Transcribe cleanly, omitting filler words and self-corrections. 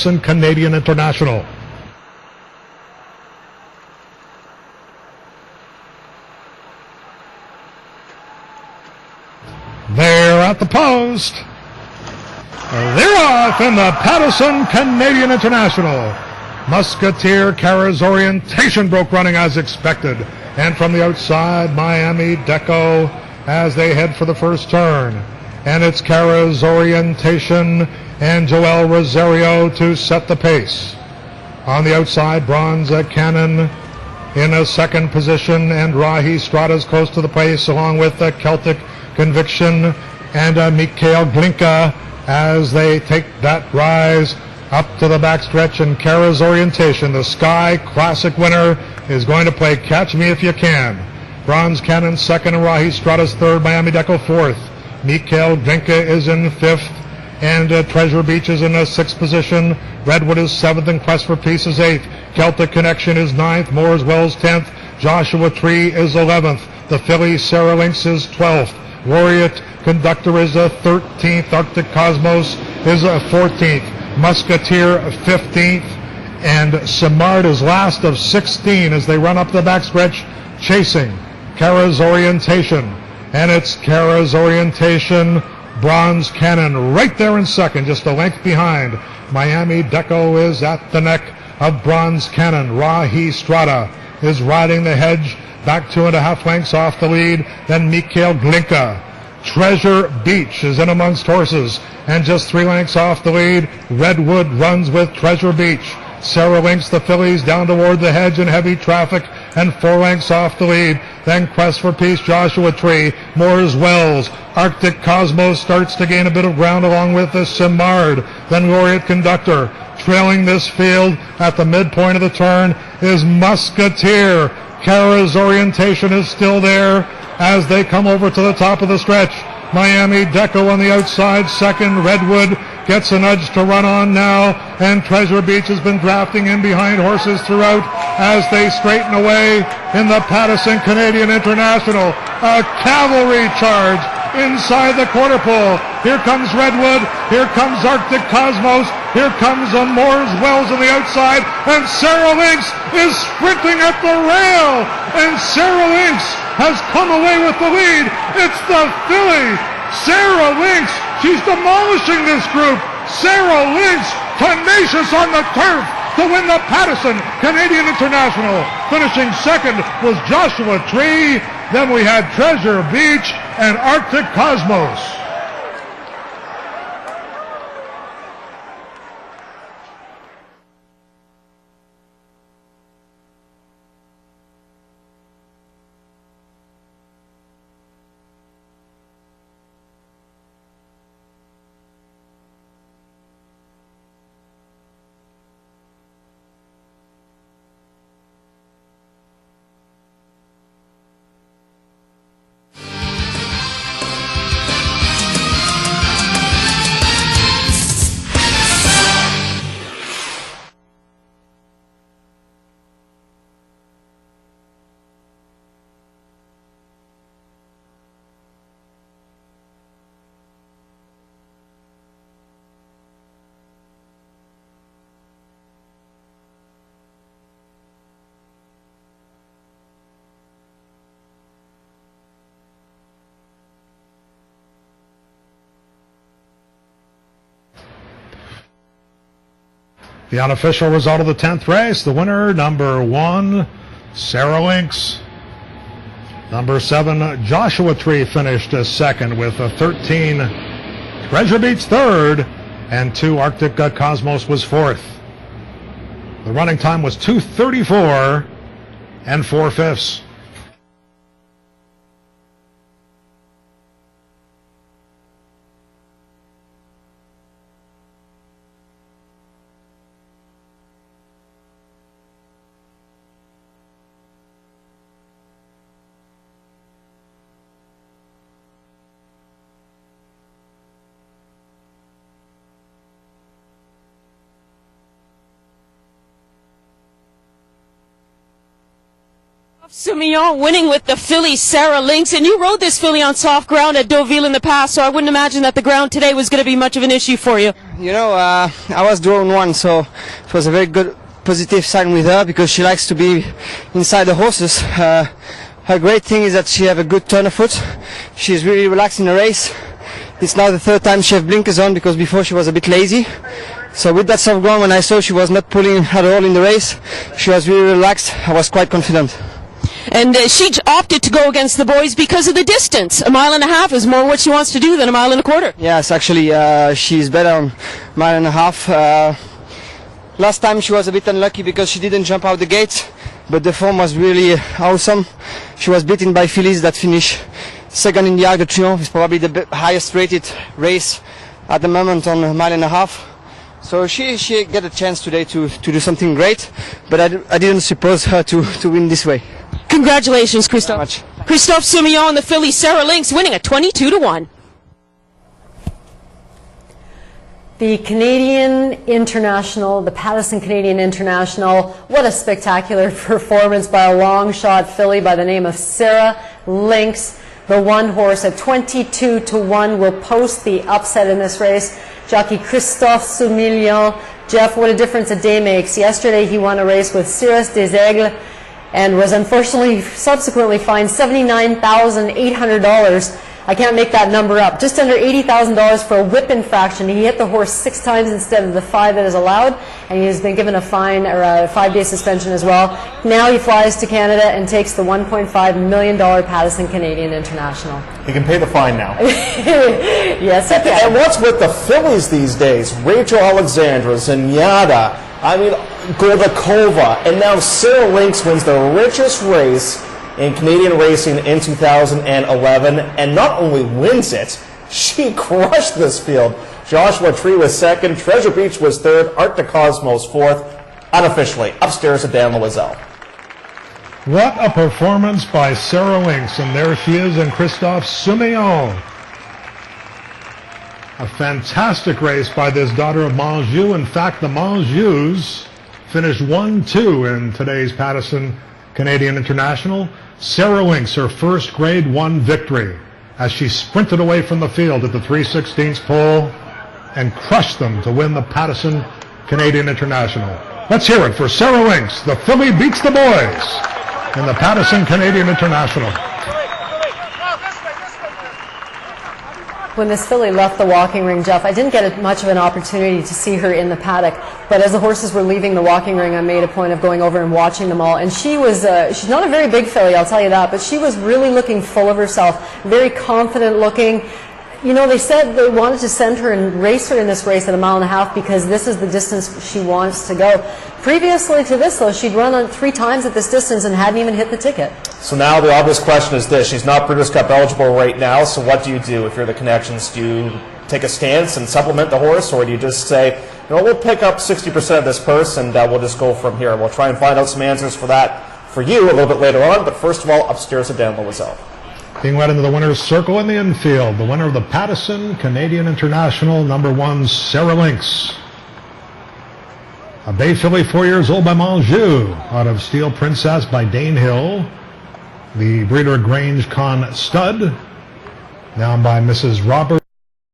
Canadian International. They're at the post. They're off in the Pattison Canadian International. Musketeer Kara's orientation broke running as expected. And from the outside, Miami Deco as they head for the first turn. And it's Kara's orientation and Joel Rosario to set the pace. On the outside, Bronze Cannon in a second position, and Rahi Strada's close to the pace, along with Celtic Conviction and Mikhail Glinka as they take that rise up to the backstretch. And Kara's orientation, the Sky Classic winner, is going to play Catch Me If You Can. Bronze Cannon second, and Rahi Strada's third, Miami Deco fourth. Mikhail Glinka is in fifth, and Treasure Beach is in a sixth position. Redwood is seventh, and Quest for Peace is eighth. Celtic Connection is ninth. Moore's Wells 10th. Joshua Tree is 11th. The filly Sarah Lynx is 12th. Laureate Conductor is 13th. Arctic Cosmos is 14th. Musketeer 15th. And Simard is last of 16 as they run up the backstretch, chasing Kara's orientation. And it's Kara's orientation, Bronze Cannon right there in second, just a length behind. Miami Deco is at the neck of Bronze Cannon. Rahi Strada is riding the hedge, back 2.5 lengths off the lead. Then Mikhail Glinka. Treasure Beach is in amongst horses, and just 3 lengths off the lead. Redwood runs with Treasure Beach. Sarah Lynx, the fillies, down toward the hedge in heavy traffic, and 4 lengths off the lead. Then Quest for Peace, Joshua Tree, Moore's Wells. Arctic Cosmos starts to gain a bit of ground along with the Simard. Then Laureate Conductor. Trailing this field at the midpoint of the turn is Musketeer. Kara's orientation is still there as they come over to the top of the stretch. Miami Deco on the outside second. Redwood gets a nudge to run on now, and Treasure Beach has been drafting in behind horses throughout as they straighten away in the Pattison Canadian International. A cavalry charge inside the quarter pole. Here comes Redwood, here comes Arctic Cosmos, here comes Moore's Wells on the outside, and Sarah Lynx is sprinting at the rail, and Sarah Lynx has come away with the lead. It's the filly, Sarah Lynx. She's demolishing this group. Sarah Lynx, tenacious on the turf to win the Pattison Canadian International. Finishing second was Joshua Tree. Then we had Treasure Beach and Arctic Cosmos. The unofficial result of the 10th race, the winner, number 1, Sarah Lynx. Number 7, Joshua Tree finished as second with a 13. Treasure Beach third, and 2, Arctic Cosmos was fourth. The running time was 2:34 and 4/5. Soumillon winning with the filly Sarah Lynx, and you rode this filly on soft ground at Deauville in the past, so I wouldn't imagine that the ground today was going to be much of an issue for you. You know, I was drawn one, so it was a very good positive sign with her because she likes to be inside the horses. Her great thing is that she has a good turn of foot. She's really relaxed in the race. It's now the third time she has blinkers on because before she was a bit lazy. So with that soft ground, when I saw she was not pulling at all in the race, she was really relaxed. I was quite confident. And she opted to go against the boys because of the distance. 1.5 miles is more what she wants to do than 1.25 miles. Yes, actually, she's better on 1.5 miles. Last time she was a bit unlucky because she didn't jump out the gate, but the form was really awesome. She was beaten by fillies that finished second in the Arc de Triomphe. It's probably the highest rated race at the moment on 1.5 miles. So she get a chance today to do something great, but I didn't suppose her to win this way. Congratulations, Christophe. Christophe Soumillon, the filly Sarah Lynx, winning at 22-1. The Canadian International, the Pattison Canadian International, what a spectacular performance by a long shot filly by the name of Sarah Lynx. The one horse at 22-1 will post the upset in this race. Jockey Christophe Soumillon. Jeff, what a difference a day makes. Yesterday he won a race with Cirrus des Aigles and was unfortunately subsequently fined $79,800. I can't make that number up. Just under $80,000 for a whip infraction. He hit the horse 6 times instead of the 5 that is allowed, and he has been given a fine or a 5-day suspension as well. Now he flies to Canada and takes the $1.5 million Pattison Canadian International. He can pay the fine now. Yes, he can. And what's with the fillies these days? Rachel Alexandra, Zenyatta, I mean, Goldakova, and now Sarah Lynx wins the richest race in Canadian racing in 2011, and not only wins it, she crushed this field. Joshua Tree was second, Treasure Beach was third, Art de Cosmos fourth, unofficially upstairs at Dan Loisel. What a performance by Sarah Lynx, and there she is in Christophe Soumillon. A fantastic race by this daughter of Monjou. In fact, the Monjous finished 1-2 in today's Pattison Canadian International. Sarah Lynx, her first Grade 1 victory as she sprinted away from the field at the 3/16 pole and crushed them to win the Pattison Canadian International. Let's hear it for Sarah Lynx. The filly beats the boys in the Pattison Canadian International. When this filly left the walking ring, Jeff, I didn't get much of an opportunity to see her in the paddock, but as the horses were leaving the walking ring, I made a point of going over and watching them all. And she was, she's not a very big filly, I'll tell you that, but she was really looking full of herself, very confident looking. You know, they said they wanted to send her and race her in this race at 1.5 miles because this is the distance she wants to go. Previously to this, though, she'd run on 3 times at this distance and hadn't even hit the ticket. So now the obvious question is this. She's not Breeders' Cup eligible right now, so what do you do if you're the Connections? Do you take a stance and supplement the horse, or do you just say, you know, we'll pick up 60% of this purse and we'll just go from here? We'll try and find out some answers for that for you a little bit later on, but first of all, upstairs at Dan Loisel. Being led into the winner's circle in the infield, the winner of the Pattison Canadian International, number 1, Sarah Lynx. A bay filly, 4 years old by Monjou, out of Steel Princess by Dane Hill. The breeder Grange Con Stud, down by Mrs. Robert.